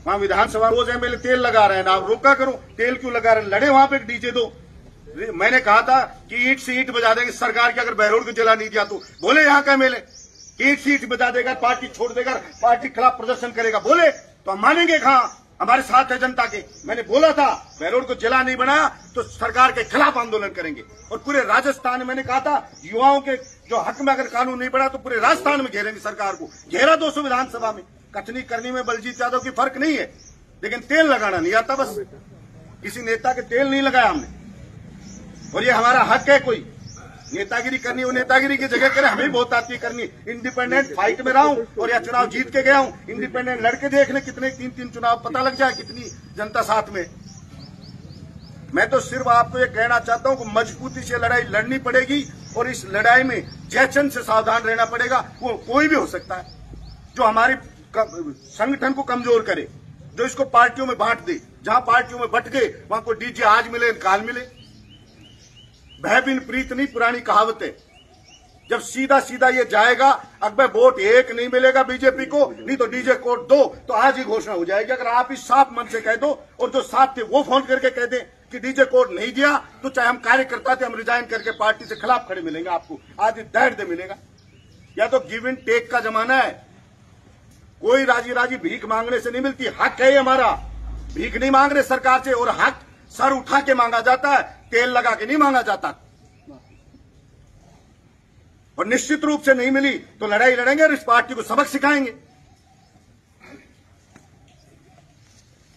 वहां विधानसभा रोज एमएलए तेल लगा रहे हैं, आप रोका करो, तेल क्यों लगा रहे हैं, लड़े वहां पे डीजे दो। मैंने कहा था कि ईंट से ईंट बजा देंगे सरकार की, अगर बहरोड को जला नहीं दिया तो बोले यहाँ का एमएलए ईंट से ईंट बजा देगा, पार्टी छोड़ देगा, पार्टी के खिलाफ प्रदर्शन करेगा, बोले तो हम मानेंगे। कहा हमारे साथ है जनता के। मैंने बोला था बहरोड को जिला नहीं बनाया तो सरकार के खिलाफ आंदोलन करेंगे। और पूरे राजस्थान में मैंने कहा था युवाओं के जो हक में अगर कानून नहीं बना तो पूरे राजस्थान में घेरेंगे सरकार को। घेरा 200 विधानसभा में। कथनी करनी में बलजीत यादव की फर्क नहीं है, लेकिन तेल लगाना नहीं आता बस। किसी नेता के तेल नहीं लगाया हमने, और ये हमारा हक है। कोई नेतागिरी करनी वो नेतागिरी की जगह करे, हमें बहुत आती है करनी। इंडिपेंडेंट फाइट में रहा हूं और या चुनाव जीत के गया हूं। इंडिपेंडेंट लड़के देखने कितने 3-3 चुनाव, पता लग जाए कितनी जनता साथ में। मैं तो सिर्फ आपको ये कहना चाहता हूं कि मजबूती से लड़ाई लड़नी पड़ेगी और इस लड़ाई में जयचंद से सावधान रहना पड़ेगा। वो कोई भी हो सकता है जो हमारी संगठन को कमजोर करे, जो इसको पार्टियों में बांट दे। जहां पार्टियों में बट गए वहां को डीजे आज मिले काल मिले। भय बिन प्रीत नहीं, पुरानी कहावत है। जब सीधा सीधा ये जाएगा, अगर वोट एक नहीं मिलेगा बीजेपी को, नहीं तो डीजे कोड 2, तो आज ही घोषणा हो जाएगी। अगर आप इस साफ मन से कह दो और जो साथ थे वो फोन करके कह दें कि डीजे कोड नहीं दिया तो चाहे हम कार्यकर्ता थे, हम रिजाइन करके पार्टी से खिलाफ खड़े मिलेंगे। आपको आज धैर्य मिलेगा। या तो गिव एंड टेक का जमाना है। कोई राजी राजी भीख मांगने से नहीं मिलती। हक है हमारा, भीख नहीं मांग रहे सरकार से, और हक सर उठा के मांगा जाता है, तेल लगा के नहीं मांगा जाता। और निश्चित रूप से नहीं मिली तो लड़ाई लड़ेंगे और इस पार्टी को सबक सिखाएंगे।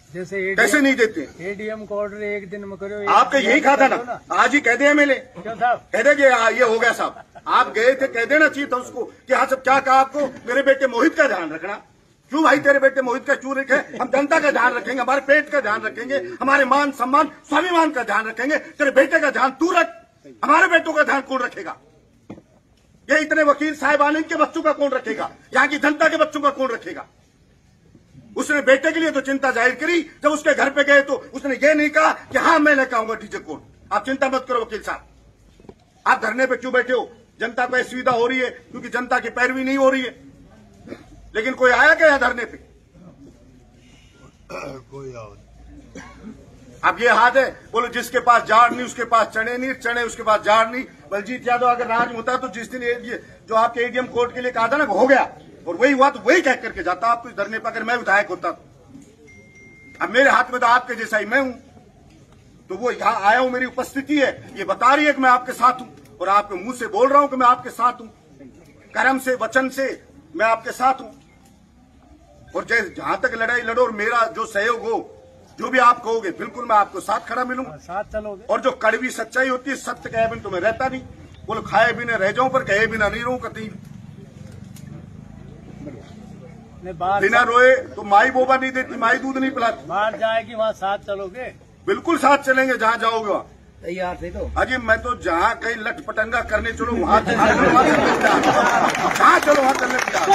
जैसे कैसे नहीं देते एडीएम को ऑर्डर एक दिन में करो। आपका यही कहा था ना, आज ही कह दे एमएलए, कह दे कि ये हो गया साहब। आप गए थे, कह देना चाहिए था उसको कि हाँ सब क्या कहा आपको, मेरे बेटे मोहित का ध्यान रखना। क्यों भाई तेरे बेटे मोहित का क्यों रखे? हम जनता का ध्यान रखेंगे, हमारे पेट का ध्यान रखेंगे, हमारे मान सम्मान स्वाभिमान का ध्यान रखेंगे। तेरे बेटे का ध्यान तू रख, हमारे बेटों का ध्यान कौन रखेगा? ये इतने वकील साहिबान, इनके बच्चों का कौन रखेगा? यहाँ की जनता के बच्चों का कौन रखेगा? उसने बेटे के लिए तो चिंता जाहिर करी, जब उसके घर पे गए तो उसने ये नहीं कहा कि हाँ मैं लेकर आऊंगा डीजे कोड। आप चिंता मत करो वकील साहब, आप धरने पे क्यों बैठे हो? जनता को सुविधा हो रही है क्योंकि जनता की पैरवी नहीं हो रही है। लेकिन कोई आया क्या धरने पे? कोई अब ये हाथ है, बोलो जिसके पास जाड़ नहीं उसके पास चने नहीं, चने उसके पास जाड़ नहीं। बलजीत यादव अगर राज होता तो जिस दिन ये जो आपके एडीएम कोर्ट के लिए कहा था ना हो गया, और वही हुआ तो वही कह करके जाता आपको इस धरने पर, अगर मैं विधायक होता तो। अब मेरे हाथ में तो आपके जैसा ही मैं हूं, तो वो यहां आया हूं, मेरी उपस्थिति है ये बता रही है कि मैं आपके साथ हूं, और आपके मुंह से बोल रहा हूं कि मैं आपके साथ हूं, कर्म से वचन से मैं आपके साथ हूं। और जहां तक लड़ाई लड़ो और मेरा जो सहयोग हो, जो भी आप कहोगे बिल्कुल मैं आपको साथ खड़ा मिलूंगा, साथ चलोगे। और जो कड़वी सच्चाई होती है, सत्य कहे बिन तो मैं रहता नहीं। बोलो खाए बिना रह जाऊं पर कहे बिना नहीं रहूं कतई। बिना रोए तो माई बोबा नहीं देती, माई दूध नहीं पिलाती। बाहर जाएगी वहाँ साथ चलोगे? बिल्कुल साथ चलेंगे, जहां जाओगे वहां तैयार थे तो। अजी मैं तो जहां कहीं लट पटंगा करने चलो वहां जहां चलो वहां करने तैयार।